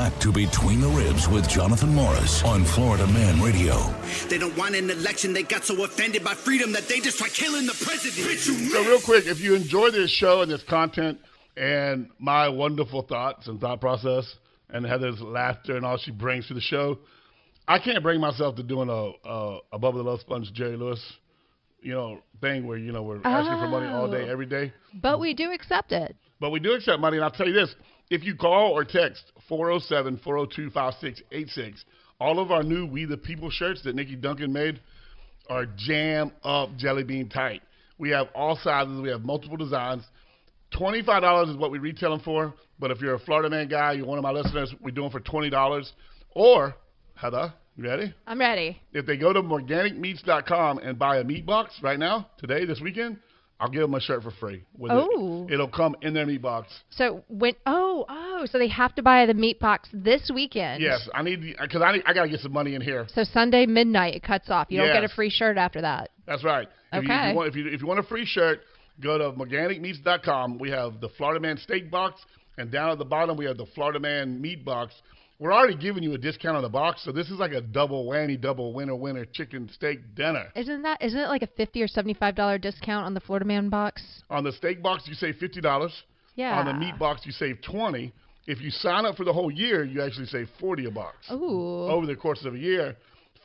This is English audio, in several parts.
back to Between the Ribs with Jonathan Morris on Florida Man Radio. They don't want an election. They got so offended by freedom that they just try killing the president. Bitch, you So real quick, if you enjoy this show and this content and my wonderful thoughts and thought process and Heather's laughter and all she brings to the show, I can't bring myself to doing a Above the Love Sponge Jerry Lewis, thing where, we're asking for money all day, every day. But we do accept it. But we do accept money, and I'll tell you this. If you call or text 407-402-5686, all of our new We the People shirts that Nikki Duncan made are jam-up jelly bean tight. We have all sizes. We have multiple designs. $25 is what we retail them for, but if you're a Florida Man guy, you're one of my listeners, we do them for $20. Or, Heather, you ready? I'm ready. If they go to organicmeats.com and buy a meat box right now, today, this weekend, I'll give them a shirt for free. It'll come in their meat box. So so they have to buy the meat box this weekend. Yes, I got to get some money in here. So Sunday midnight it cuts off. You don't get a free shirt after that. That's right. Okay. If you want a free shirt, go to organicmeats.com. We have the Florida Man steak box, and down at the bottom we have the Florida Man meat box. We're already giving you a discount on the box, so this is like a double whammy, double winner chicken steak dinner. Isn't it like a $50 or $75 discount on the Florida Man box? On the steak box, you save $50. Yeah. On the meat box, you save $20. If you sign up for the whole year, you actually save $40 a box. Ooh. Over the course of a year,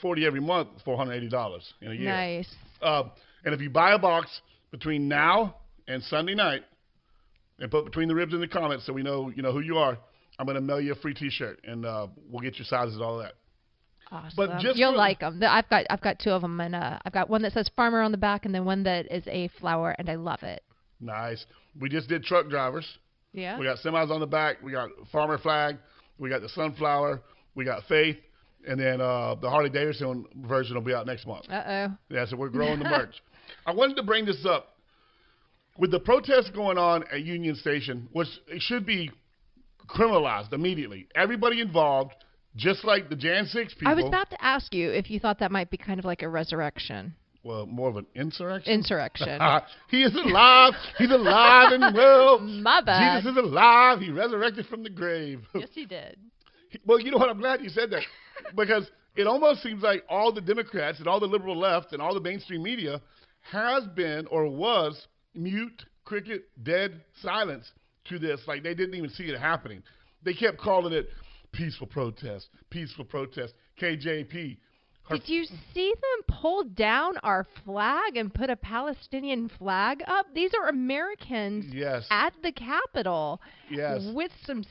$40 every month, $480 in a year. Nice. And if you buy a box between now and Sunday night, and put Between the Ribs in the comments so we know who you are, I'm going to mail you a free T-shirt, and we'll get your sizes and all that. Awesome. But You'll like them. I've got two of them, and I've got one that says farmer on the back, and then one that is a flower, and I love it. Nice. We just did truck drivers. Yeah. We got semis on the back. We got farmer flag. We got the sunflower. We got faith, and then the Harley Davidson version will be out next month. Uh-oh. Yeah, so we're growing the merch. I wanted to bring this up. With the protests going on at Union Station, which it should be criminalized immediately. Everybody involved, just like the Jan 6 people. I was about to ask you if you thought that might be kind of like a resurrection. Well, more of an insurrection? Insurrection. He is alive. He's alive and well. My bad. Jesus is alive. He resurrected from the grave. Yes, he did. Well, you know what? I'm glad you said that. Because it almost seems like all the Democrats and all the liberal left and all the mainstream media has been or was mute, cricket, dead silence to this. Like they didn't even see it happening. They kept calling it peaceful protest, KJP. Did you see them pull down our flag and put a Palestinian flag up? These are Americans at the Capitol with some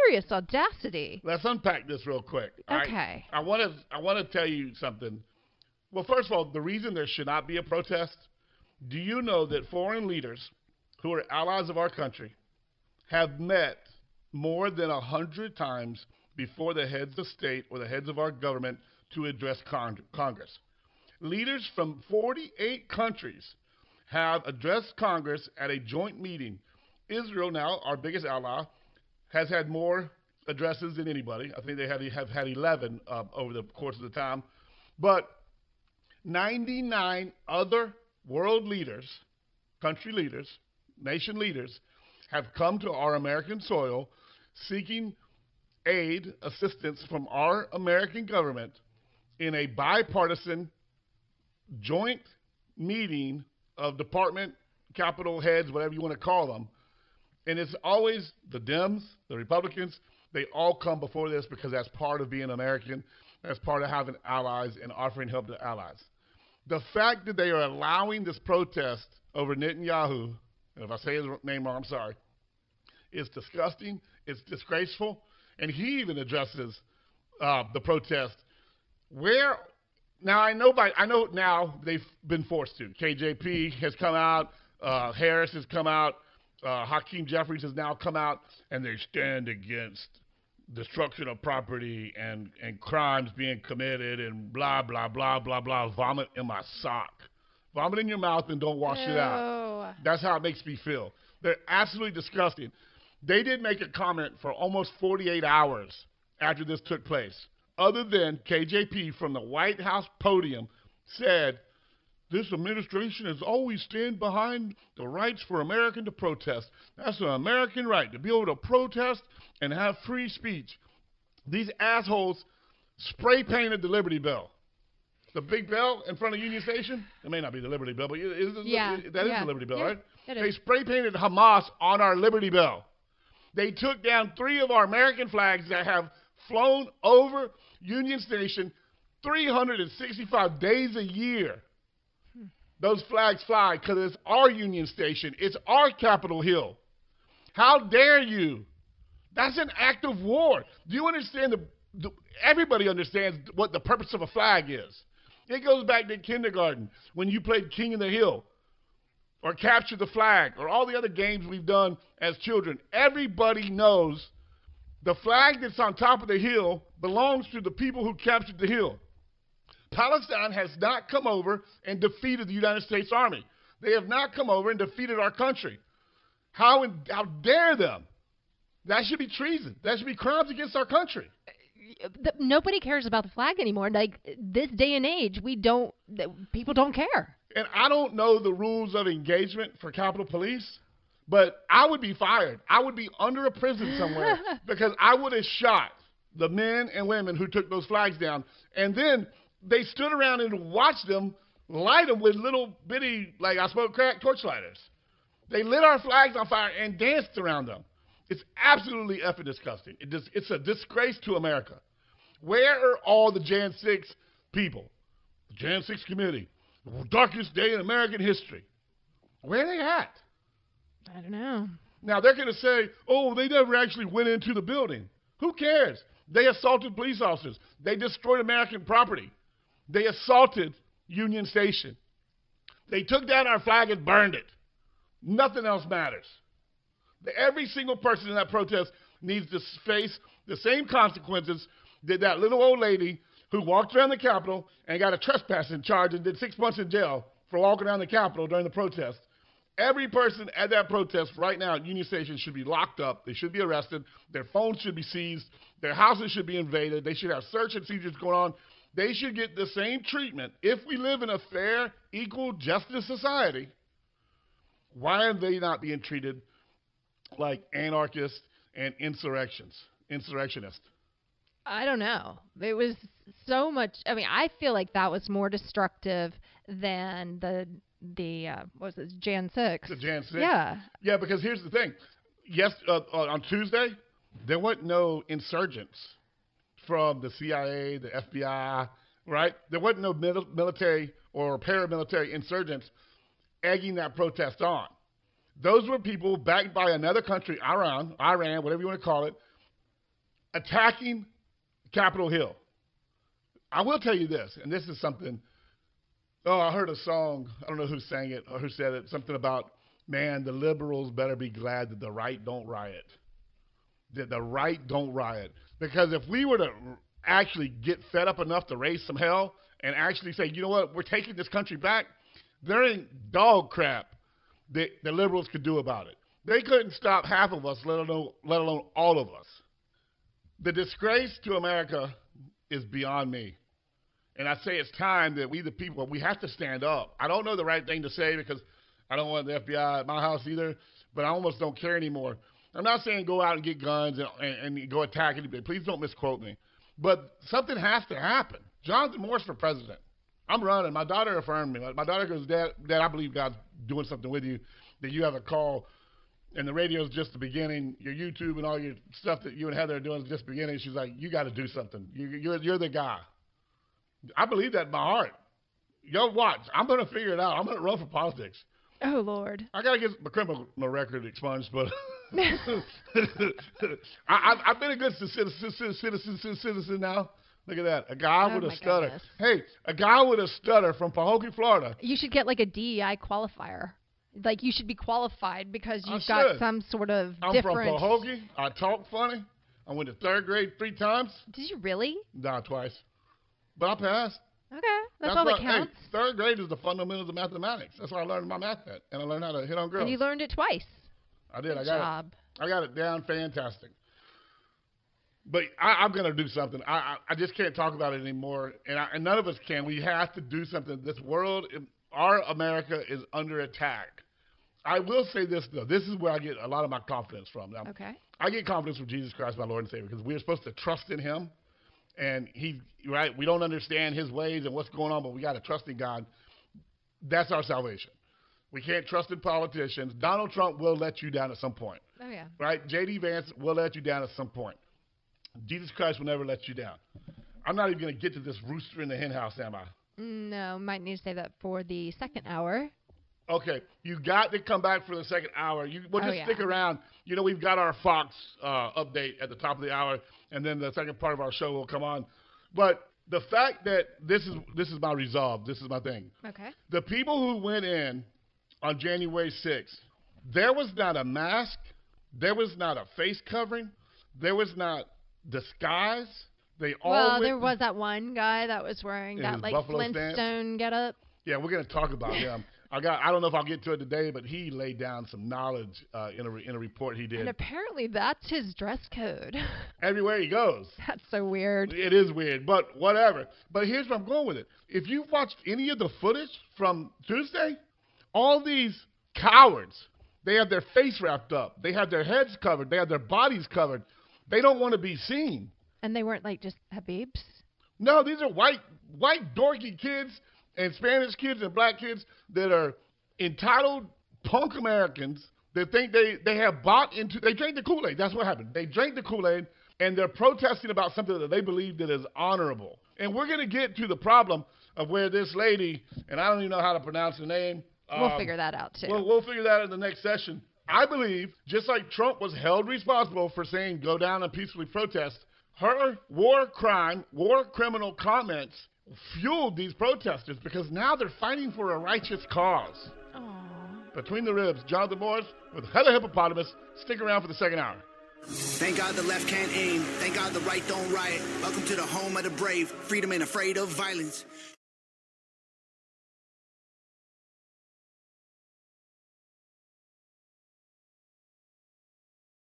serious audacity. Let's unpack this real quick. Okay. I want to tell you something. Well, first of all, the reason there should not be a protest, do you know that foreign leaders who are allies of our country have met more than 100 times before the heads of state or the heads of our government to address Congress? Leaders from 48 countries have addressed Congress at a joint meeting. Israel now, our biggest ally, has had more addresses than anybody. I think they have had 11 over the course of the time. But 99 other world leaders, country leaders, nation leaders, have come to our American soil seeking aid, assistance from our American government in a bipartisan joint meeting of department, capital heads, whatever you want to call them. And it's always the Dems, the Republicans, they all come before this because that's part of being American. That's part of having allies and offering help to allies. The fact that they are allowing this protest over Netanyahu, and if I say his name wrong, I'm sorry, is disgusting. It's disgraceful. And he even addresses the protest. I know now they've been forced to. KJP has come out. Harris has come out. Hakeem Jeffries has now come out, and they stand against destruction of property and crimes being committed and blah, blah, blah, blah, blah. Vomit in my sock. Vomit in your mouth and don't wash it out. That's how it makes me feel. They're absolutely disgusting. They did make a comment for almost 48 hours after this took place, other than KJP from the White House podium said, this administration has always stand behind the rights for American to protest. That's an American right, to be able to protest and have free speech. These assholes spray painted the Liberty Bell. The big bell in front of Union Station. It may not be the Liberty Bell, but that is the Liberty Bell, right? They spray painted Hamas on our Liberty Bell. They took down 3 of our American flags that have flown over Union Station 365 days a year. Those flags fly because it's our Union Station. It's our Capitol Hill. How dare you? That's an act of war. Do you understand? Everybody understands what the purpose of a flag is. It goes back to kindergarten when you played King of the Hill or Capture the Flag or all the other games we've done as children. Everybody knows the flag that's on top of the hill belongs to the people who captured the hill. Palestine has not come over and defeated the United States Army. They have not come over and defeated our country. How dare them? That should be treason. That should be crimes against our country. Nobody cares about the flag anymore. Like, this day and age, people don't care. And I don't know the rules of engagement for Capitol Police, but I would be fired. I would be under a prison somewhere because I would have shot the men and women who took those flags down. And then they stood around and watched them light them with little bitty, like I smoke crack, torchlighters. They lit our flags on fire and danced around them. It's absolutely effing disgusting. It's a disgrace to America. Where are all the Jan 6 people? The Jan 6 committee. The darkest day in American history. Where are they at? I don't know. Now, they're going to say, oh, they never actually went into the building. Who cares? They assaulted police officers. They destroyed American property. They assaulted Union Station. They took down our flag and burned it. Nothing else matters. Every single person in that protest needs to face the same consequences that that little old lady who walked around the Capitol and got a trespassing charge and did 6 months in jail for walking around the Capitol during the protest. Every person at that protest right now at Union Station should be locked up. They should be arrested. Their phones should be seized. Their houses should be invaded. They should have search and seizures going on. They should get the same treatment. If we live in a fair, equal, justice society, why are they not being treated like anarchists and insurrectionists? I don't know. It was so much. I mean, I feel like that was more destructive than the what was it, Jan 6? The Jan 6? Yeah. Yeah, because here's the thing. Yes, on Tuesday, there weren't no insurgents from the CIA, the FBI, right? There wasn't no military or paramilitary insurgents egging that protest on. Those were people backed by another country, Iran, whatever you want to call it, attacking Capitol Hill. I will tell you this, and this is something, I heard a song, I don't know who sang it or who said it, something about, man, the liberals better be glad that the right don't riot. That the right don't riot. Because if we were to actually get fed up enough to raise some hell and actually say, you know what, we're taking this country back, there ain't dog crap that the liberals could do about it. They couldn't stop half of us, let alone all of us. The disgrace to America is beyond me. And I say it's time that we, the people, we have to stand up. I don't know the right thing to say because I don't want the FBI at my house either, but I almost don't care anymore. I'm not saying go out and get guns and go attack anybody. Please don't misquote me. But something has to happen. Jonathan Morris for president. I'm running. My daughter affirmed me. My daughter goes, Dad, I believe God's doing something with you, that you have a call, and the radio is just the beginning. Your YouTube and all your stuff that you and Heather are doing is just the beginning. She's like, you got to do something. You're the guy. I believe that in my heart. Yo, watch. I'm going to figure it out. I'm going to run for politics. Oh, Lord. I got to get my criminal record expunged, but I've been a good citizen now. Look at that. A guy with a stutter. Goodness. Hey, a guy with a stutter from Pahokee, Florida. You should get like a DEI qualifier. Like, you should be qualified because you've got some sort of different... I'm from Pahokee. I talk funny. I went to third grade 3 times. Did you really? Nah, twice. But I passed. Okay, that's all that counts. Hey, third grade is the fundamentals of mathematics. That's where I learned my math at, and I learned how to hit on girls. And you learned it twice. I did. Good job. I got it down fantastic. But I'm going to do something. I just can't talk about it anymore, and none of us can. We have to do something. This world, our America is under attack. I will say this, though. This is where I get a lot of my confidence from. Now, okay. I get confidence from Jesus Christ, my Lord and Savior, because we're supposed to trust in him. And right, we don't understand his ways and what's going on, but we got to trust in God. That's our salvation. We can't trust in politicians. Donald Trump will let you down at some point. Oh, yeah. Right? J.D. Vance will let you down at some point. Jesus Christ will never let you down. I'm not even going to get to this rooster in the hen house, am I? No, might need to save that for the second hour. Okay, you got to come back for the second hour. Stick around. You know, we've got our Fox update at the top of the hour, and then the second part of our show will come on. But the fact that this is my resolve, this is my thing. Okay. The people who went in on January 6th, there was not a mask, there was not a face covering, there was not disguise. There was that one guy that was wearing that like Flintstone getup. Yeah, we're going to talk about him. I don't know if I'll get to it today, but he laid down some knowledge in a report he did. And apparently that's his dress code. Everywhere he goes. That's so weird. It is weird, but whatever. But here's where I'm going with it. If you watched any of the footage from Tuesday, all these cowards, they have their face wrapped up. They have their heads covered. They have their bodies covered. They don't want to be seen. And they weren't like just Habibs? No, these are white dorky kids and Spanish kids and black kids that are entitled punk Americans that think they have bought into, they drank the Kool-Aid. That's what happened. They drank the Kool-Aid and they're protesting about something that they believe that is honorable. And we're going to get to the problem of where this lady, and I don't even know how to pronounce her name. We'll figure that out too. We'll figure that out in the next session. I believe, just like Trump was held responsible for saying go down and peacefully protest, her war criminal comments fueled these protesters because now they're fighting for a righteous cause. Aww. Between the Ribs, Jonathan Morris with Heather Hippopotamus. Stick around for the second hour. Thank God the left can't aim. Thank God the right don't riot. Welcome to the home of the brave. Freedom ain't afraid of violence.